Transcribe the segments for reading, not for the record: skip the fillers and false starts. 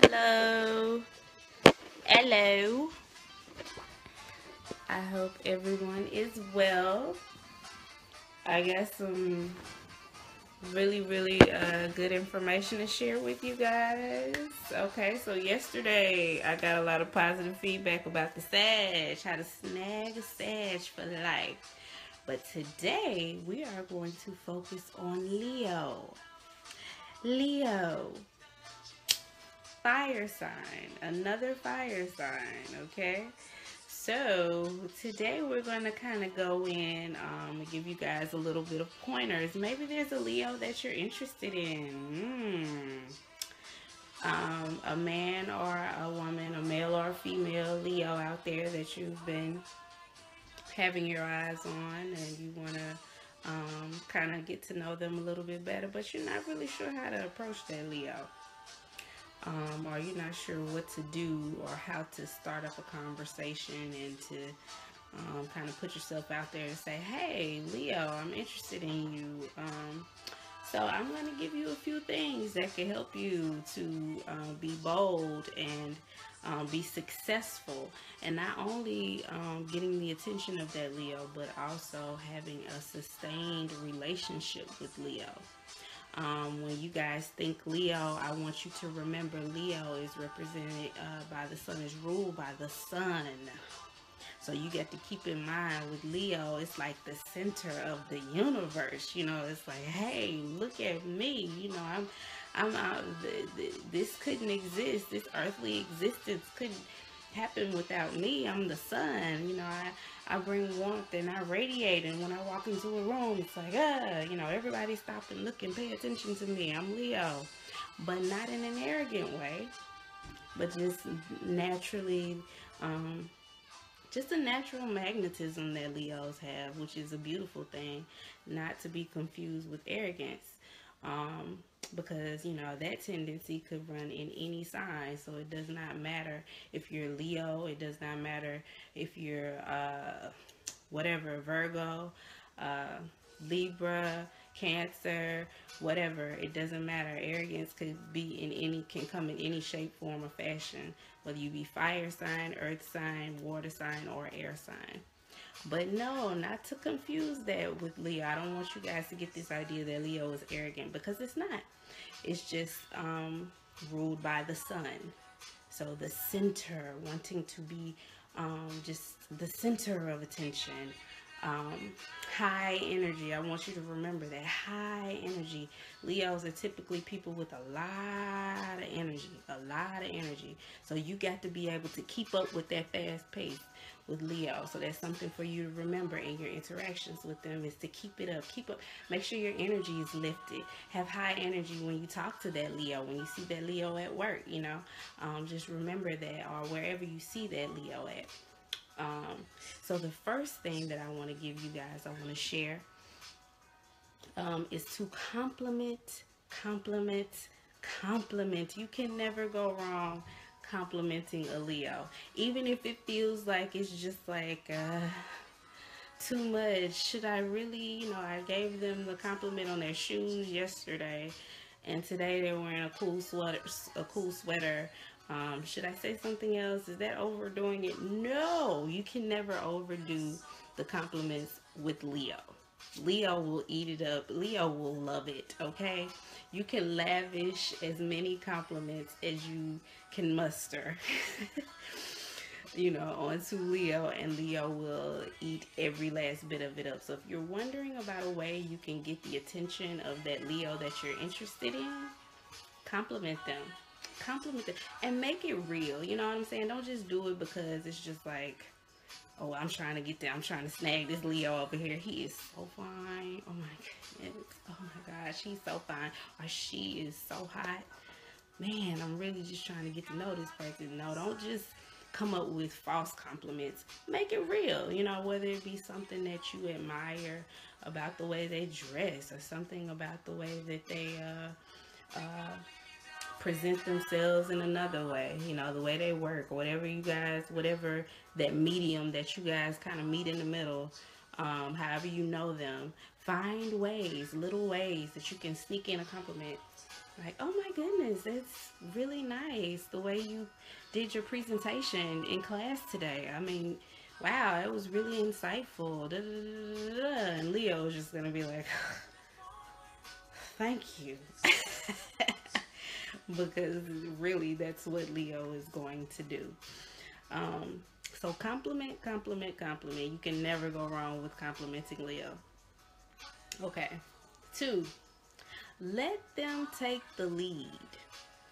Hello. Hello. I hope everyone is well. I got some really good information to share with you guys. Okay, so yesterday I got a lot of positive feedback about the Sag, how to snag a Sag for life. But today we are going to focus on Leo. Leo, fire sign, another fire sign, okay? So today we're going to kind of go in and give you guys a little bit of pointers. Maybe there's a Leo that you're interested in. A man or a woman, a male or a female Leo out there that you've been having your eyes on, and you want to kind of get to know them a little bit better, but you're not really sure how to approach that Leo. Or you're not sure what to do or how to start up a conversation and to kind of put yourself out there and say, hey, Leo, I'm interested in you. So I'm going to give you a few things that can help you to be bold and be successful, and not only getting the attention of that Leo, but also having a sustained relationship with Leo. When you guys think Leo, I want you to remember Leo is represented by the sun, is ruled by the sun. So you got to keep in mind with Leo, it's like the center of the universe. You know, it's like, hey, look at me. You know, I'm out. This couldn't exist. This earthly existence couldn't happen without me. I'm the sun. You know, I bring warmth and I radiate, and when I walk into a room, it's like, you know, everybody stop and look and pay attention to me. I'm Leo, but not in an arrogant way, but just naturally, just a natural magnetism that Leos have, which is a beautiful thing, not to be confused with arrogance. Because, you know, that tendency could run in any sign. So it does not matter if you're Leo. It does not matter if you're whatever, Virgo, Libra, Cancer, whatever. It doesn't matter. Arrogance can come in any shape, form, or fashion, whether you be fire sign, earth sign, water sign, or air sign. But no, not to confuse that with Leo. I don't want you guys to get this idea that Leo is arrogant, because it's not. It's just ruled by the sun. So the center, wanting to be just the center of attention. High energy. I want you to remember that. High energy. Leos are typically people with a lot of energy. A lot of energy. So you got to be able to keep up with that fast pace with Leo. So that's something for you to remember in your interactions with them, is to keep it up. Keep up. Make sure your energy is lifted. Have high energy when you talk to that Leo, when you see that Leo at work, you know. Just remember that, or wherever you see that Leo at. So the first thing that I want to give you guys, I want to share, is to compliment. You can never go wrong complimenting a Leo, even if it feels like it's just like too much. Should I really, you know, I gave them the compliment on their shoes yesterday, and today they're wearing a cool sweater. Should I say something else? Is that overdoing it? No, you can never overdo the compliments with Leo. Leo will eat it up. Leo will love it, okay? You can lavish as many compliments as you can muster, you know, onto Leo, and Leo will eat every last bit of it up. So if you're wondering about a way you can get the attention of that Leo that you're interested in, compliment them. Compliment them and make it real. You know what I'm saying? Don't just do it because it's just like, oh, I'm trying to get there. I'm trying to snag this Leo over here. He is so fine. Oh my goodness. Oh my gosh, he's so fine. Or she is so hot. Man, I'm really just trying to get to know this person. No, don't just come up with false compliments. Make it real. You know, whether it be something that you admire about the way they dress, or something about the way that they present themselves in another way, you know, the way they work, whatever you guys, whatever that medium that you guys kind of meet in the middle, however you know them, find ways, little ways that you can sneak in a compliment Like, oh my goodness, it's really nice the way you did your presentation in class today. I mean, wow, it was really insightful. Da, da, da, da, da. And Leo is just gonna be like, thank you. Because really, that's what Leo is going to do. Um, so compliment, compliment, compliment. You can never go wrong with complimenting Leo. Okay. Two, let them take the lead.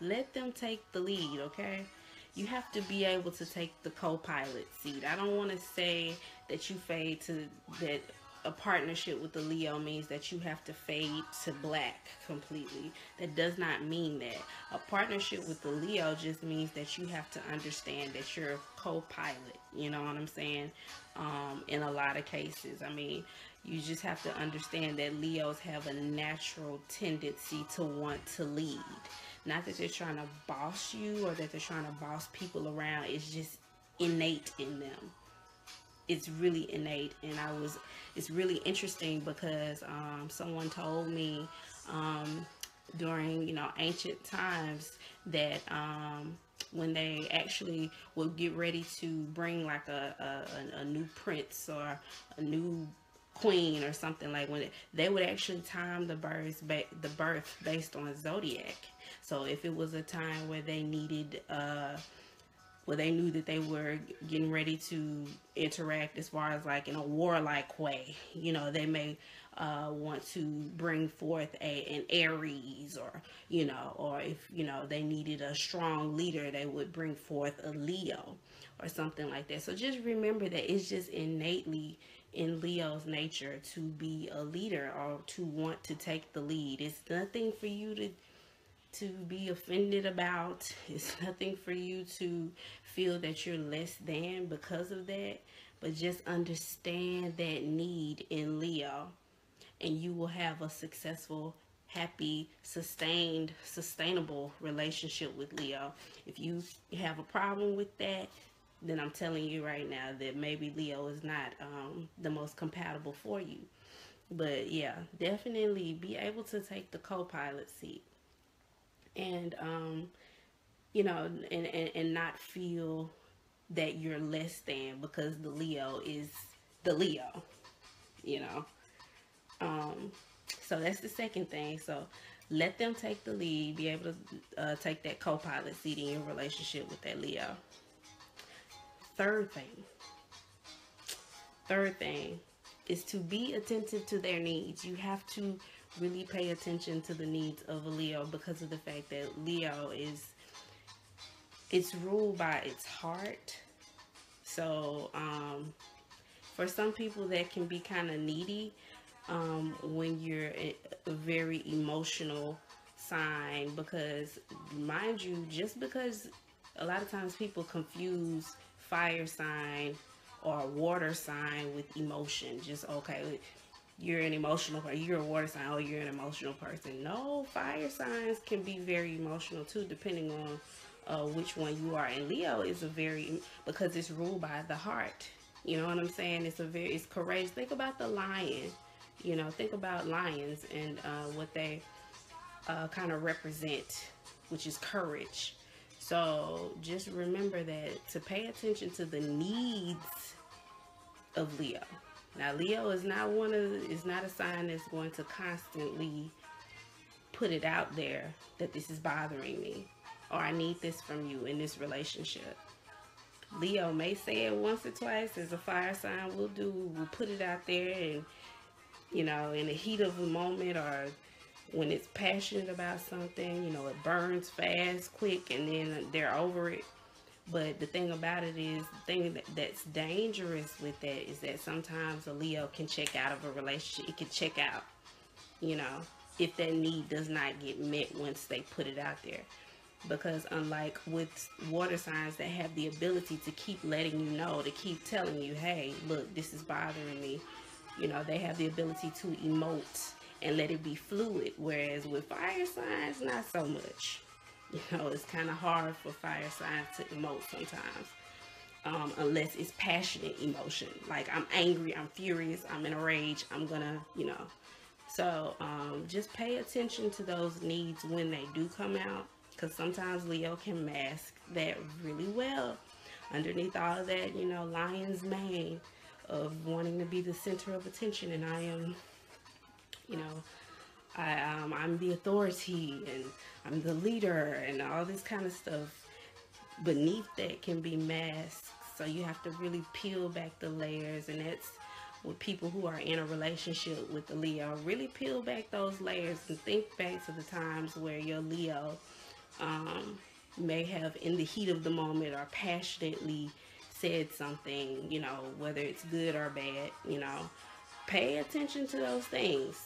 Let them take the lead, okay? You have to be able to take the co-pilot seat. I don't want to say that you fade to that a partnership with the Leo means that you have to fade to black completely. That does not mean that. A partnership with the Leo just means that you have to understand that you're a co-pilot. You know what I'm saying? In a lot of cases. I mean, you just have to understand that Leos have a natural tendency to want to lead. Not that they're trying to boss you or that they're trying to boss people around. It's just innate in them. It's really innate. And it's really interesting because someone told me during, ancient times that when they actually would get ready to bring like a new prince or a new queen or something, like when they would actually time the birth based on Zodiac. So if it was a time where they needed where they knew that they were getting ready to interact as far as like in a warlike way, they may want to bring forth an Aries, or or if they needed a strong leader, they would bring forth a Leo or something like that. So just remember that it's just innately in Leo's nature to be a leader or to want to take the lead. It's nothing for you to be offended about. It's nothing for you to feel that you're less than because of that. But just understand that need in Leo, and you will have a successful, happy, sustainable relationship with Leo. If you have a problem with that, then I'm telling you right now that maybe Leo is not the most compatible for you. But yeah, definitely be able to take the co-pilot seat. And and not feel that you're less than because the Leo is the Leo, you know. So that's the second thing. So let them take the lead, be able to take that co-pilot seat in your relationship with that Leo. Third thing is to be attentive to their needs. You have to really pay attention to the needs of a Leo because of the fact that Leo it's ruled by its heart. So for some people that can be kind of needy when you're a very emotional sign, because mind you, just because a lot of times people confuse fire sign or water sign with emotion. Just okay, you're an emotional person, you're a water sign, oh, you're an emotional person. No, fire signs can be very emotional too, depending on which one you are. And Leo is because it's ruled by the heart. You know what I'm saying? It's courageous. Think about the lion. Think about lions and what they kind of represent, which is courage. So just remember that to pay attention to the needs of Leo. Now, Leo is not a sign that's going to constantly put it out there that this is bothering me or I need this from you in this relationship. Leo may say it once or twice, as a fire sign will do. We'll put it out there, and in the heat of the moment, or when it's passionate about something, it burns fast, quick, and then they're over it. But the thing about it is, the thing that's dangerous with that is that sometimes a Leo can check out of a relationship. It can check out, if that need does not get met once they put it out there. Because unlike with water signs that have the ability to keep letting you know, to keep telling you, hey, look, this is bothering me. They have the ability to emote and let it be fluid. Whereas with fire signs, not so much. It's kind of hard for fire signs to emote sometimes. Unless it's passionate emotion. Like, I'm angry, I'm furious, I'm in a rage, I'm gonna, So just pay attention to those needs when they do come out, because sometimes Leo can mask that really well. Underneath all of that, you know, lion's mane of wanting to be the center of attention, and I am, you know, I'm the authority and I'm the leader and all this kind of stuff. Beneath that can be masked, so you have to really peel back the layers, and that's with people who are in a relationship with the Leo. Really peel back those layers and think back to the times where your Leo may have, in the heat of the moment or passionately said something, you know, whether it's good or bad, you know. Pay attention to those things,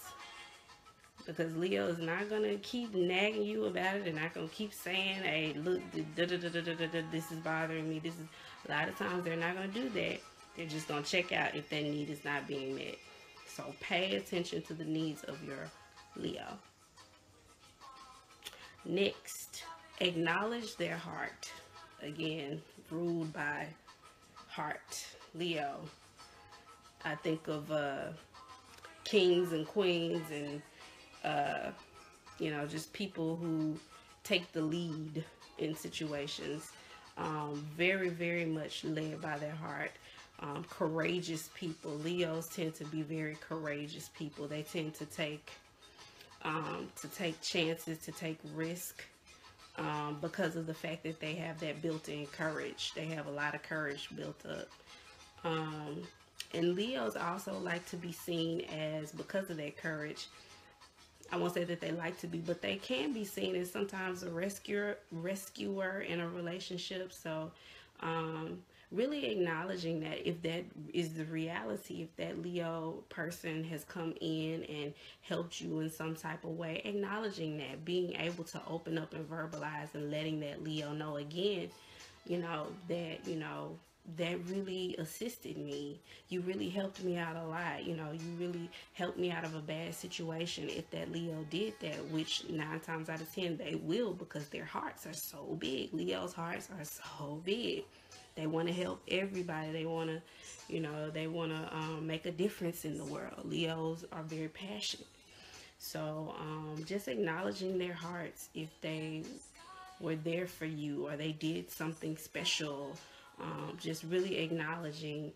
because Leo is not going to keep nagging you about it. They're not going to keep saying, hey, look, this is bothering me. This is, a lot of times they're not going to do that. They're just going to check out if that need is not being met. So pay attention to the needs of your Leo. Next, acknowledge their heart. Again, ruled by heart. Leo. I think of kings and queens and you know, just people who take the lead in situations. Very, very much led by their heart. Courageous people. Leos tend to be very courageous people. They tend to take chances, to take risk, because of the fact that they have that built-in courage. They have a lot of courage built up. And Leos also like to be seen as, because of their courage, I won't say that they like to be, but they can be seen as sometimes a rescuer in a relationship. So really acknowledging that if that is the reality, if that Leo person has come in and helped you in some type of way, acknowledging that, being able to open up and verbalize and letting that Leo know again, you know, that, you know, that really assisted me. You really helped me out a lot. You know, you really helped me out of a bad situation. If that Leo did that, which 9 times out of 10 they will, because their hearts are so big. Leo's hearts are so big. They want to help everybody. They want to, you know, they want to make a difference in the world. Leos are very passionate. So just acknowledging their hearts, if they were there for you or they did something special. Just really acknowledging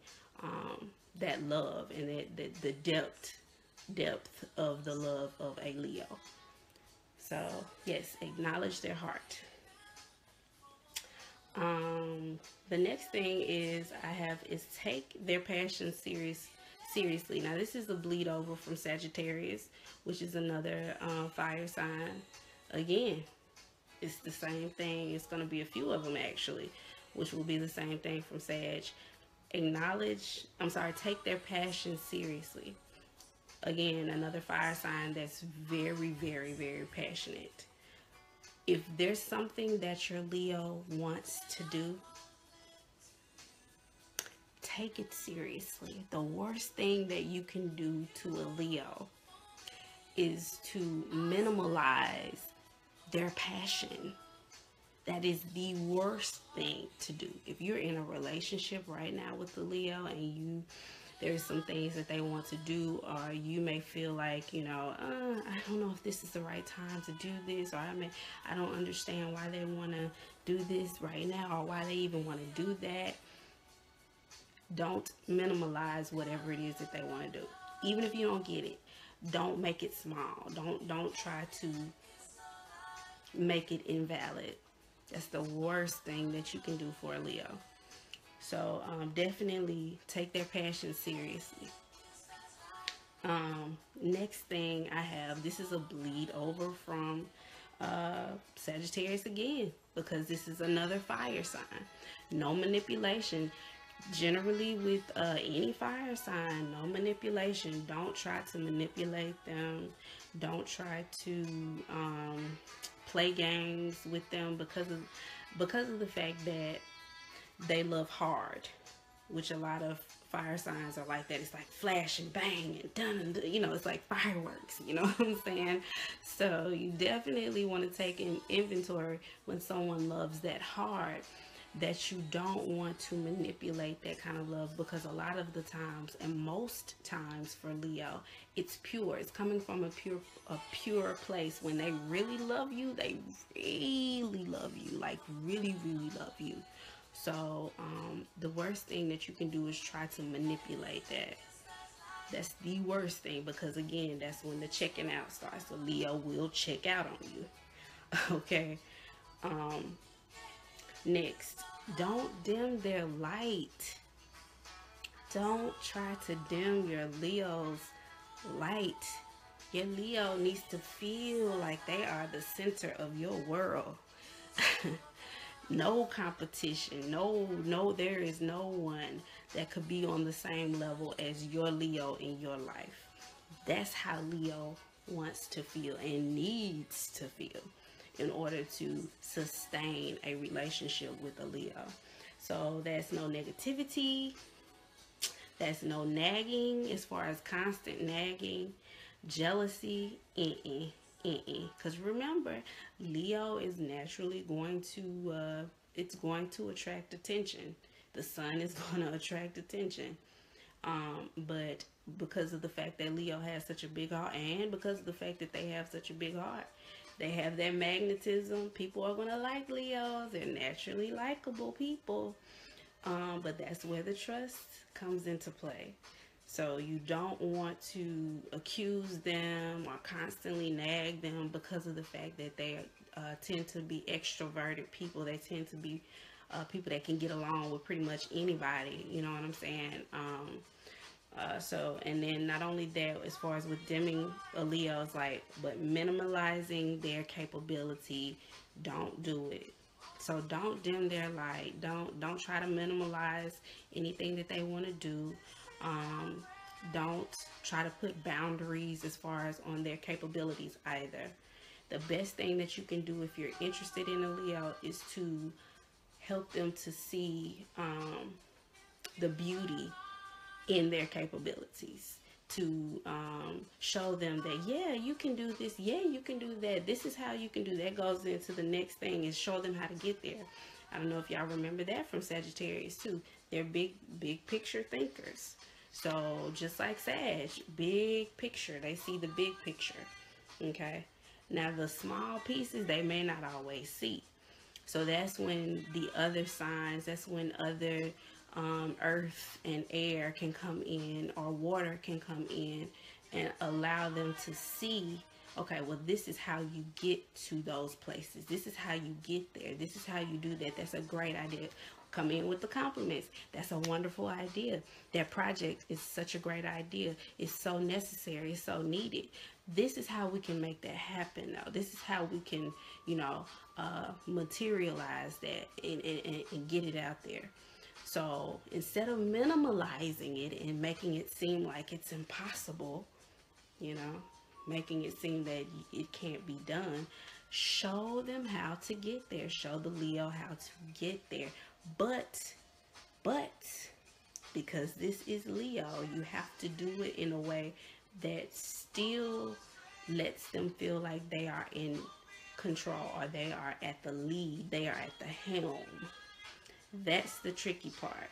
that love and the depth of the love of a Leo. So yes, acknowledge their heart. The next thing is take their passion seriously. Now this is a bleed over from Sagittarius, which is another fire sign. Again, it's the same thing. It's going to be a few of them actually, which will be the same thing from Sag. Take their passion seriously. Again, another fire sign that's very, very, very passionate. If there's something that your Leo wants to do, take it seriously. The worst thing that you can do to a Leo is to minimalize their passion. That is the worst thing to do. If you're in a relationship right now with the Leo and there's some things that they want to do, or you may feel like, you know, I don't know if this is the right time to do this, or I don't understand why they want to do this right now, or why they even want to do that. Don't minimalize whatever it is that they want to do. Even if you don't get it, don't make it small. Don't try to make it invalid. That's the worst thing that you can do for a Leo. So definitely take their passion seriously. Next thing I have, this is a bleed over from Sagittarius again, because this is another fire sign. No manipulation. Generally with any fire sign, no manipulation. Don't try to manipulate them. Don't try to play games with them, because of the fact that they love hard, which a lot of fire signs are like that. It's like flash and bang and done, and you know, it's like fireworks, you know what I'm saying? So you definitely want to take an inventory when someone loves that hard. that you don't want to manipulate that kind of love, because a lot of the times, and most times for Leo, it's pure. It's coming from a pure place. When they really love you, they really love you, like really, really love you. So the worst thing that you can do is try to manipulate that. That's the worst thing, because again, that's when the checking out starts. So Leo will check out on you. Okay. Next, don't dim their light. Don't try to dim your Leo's light. Your Leo needs to feel like they are the center of your world. No competition. No, there is no one that could be on the same level as your Leo in your life. That's how Leo wants to feel and needs to feel in order to sustain a relationship with a Leo. So that's no negativity. That's no nagging, as far as constant nagging, jealousy. Because remember, Leo is naturally going to, it's going to attract attention. The sun is going to attract attention. But because of the fact that Leo has such a big heart, and because of the fact that they have such a big heart, they have that magnetism. People are going to like Leos. They're naturally likable people. But that's where the trust comes into play. So you don't want to accuse them or constantly nag them because of the fact that they tend to be extroverted people. They tend to be people that can get along with pretty much anybody. You know what I'm saying? And then not only that, as far as with dimming a Leo's light, but minimalizing their capability, don't do it. So don't dim their light. Don't try to minimalize anything that they want to do. Don't try to put boundaries as far as on their capabilities either. The best thing that you can do if you're interested in a Leo is to help them to see the beauty in their capabilities, to show them that, yeah, you can do this, yeah, you can do that, this is how you can do that. Goes into the next thing, is show them how to get there. I don't know if y'all remember that from Sagittarius too. They're big picture thinkers. So just like Sag, big picture, they see the big picture. Okay, now the small pieces they may not always see. So that's when the other signs, that's when other earth and air can come in, or water can come in and allow them to see, okay, well, this is how you get to those places. This is how you get there. This is how you do that. That's a great idea. Come in with the compliments. That's a wonderful idea. That project is such a great idea. It's so necessary. It's so needed. This is how we can make that happen, though. This is how we can, materialize that and get it out there. So instead of minimalizing it and making it seem like it's impossible, making it seem that it can't be done, show them how to get there. Show the Leo how to get there. But, because this is Leo, you have to do it in a way that still lets them feel like they are in control, or they are at the lead, they are at the helm. That's the tricky part.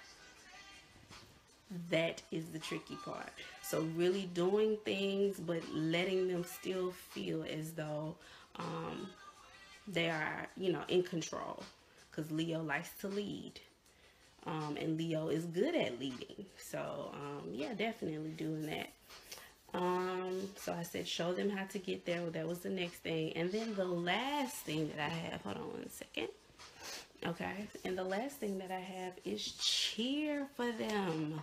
That is the tricky part. So really doing things, but letting them still feel as though they are, in control. Because Leo likes to lead. And Leo is good at leading. So, yeah, definitely doing that. So I said, show them how to get there. Well, that was the next thing. And then the last thing that I have, hold on one second. Okay, and the last thing that I have is cheer for them.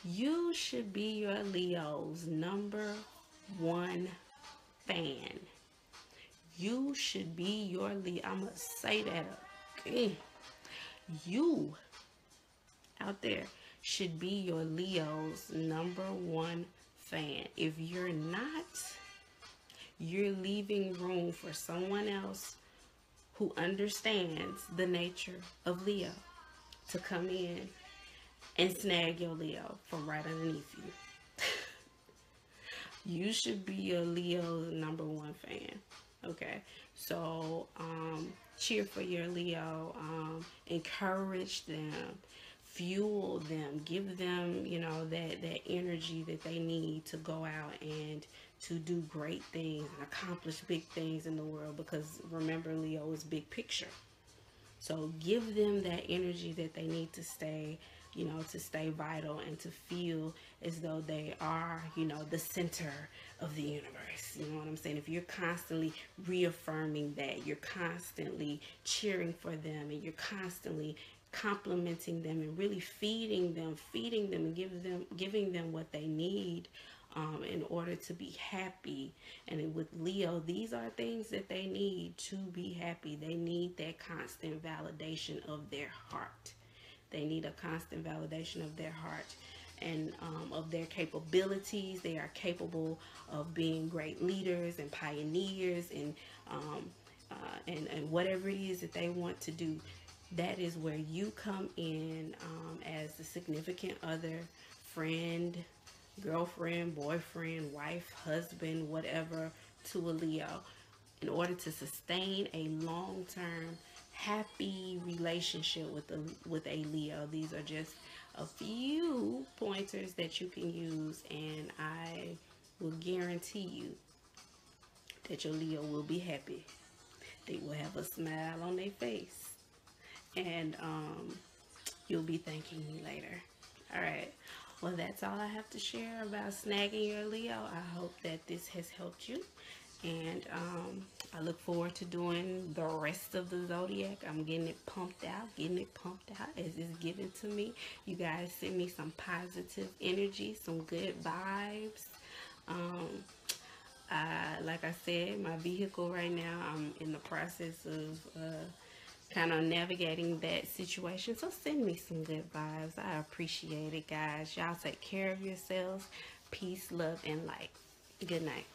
You should be your Leo's #1 fan. You should be your Leo. I'm going to say that again. You out there should be your Leo's #1 fan. If you're not, you're leaving room for someone else who understands the nature of Leo to come in and snag your Leo from right underneath you. You should be your Leo's #1 fan. Okay, so cheer for your Leo, encourage them, fuel them, give them, you know, that energy that they need to go out and to do great things and accomplish big things in the world, because remember, Leo is big picture. So give them that energy that they need to stay, you know, to stay vital and to feel as though they are, you know, the center of the universe. You know what I'm saying? If you're constantly reaffirming that, you're constantly cheering for them, and you're constantly complimenting them and really feeding them and giving them what they need, in order to be happy. And with Leo, these are things that they need to be happy. They need that constant validation of their heart. They need a constant validation of their heart and of their capabilities. They are capable of being great leaders and pioneers, and whatever it is that they want to do. That is where you come in, as the significant other, friend, girlfriend, boyfriend, wife, husband, whatever, to a Leo, in order to sustain a long-term happy relationship with a Leo. These are just a few pointers that you can use, and I will guarantee you that your Leo will be happy. They will have a smile on their face, and you'll be thanking me later. All right. Well, that's all I have to share about snagging your Leo. I hope that this has helped you. And I look forward to doing the rest of the Zodiac. I'm getting it pumped out as it's given to me. You guys send me some positive energy, some good vibes. Like I said, my vehicle right now, I'm in the process of kind of navigating that situation. So send me some good vibes. I appreciate it, guys. Y'all take care of yourselves. Peace, love, and light. Good night.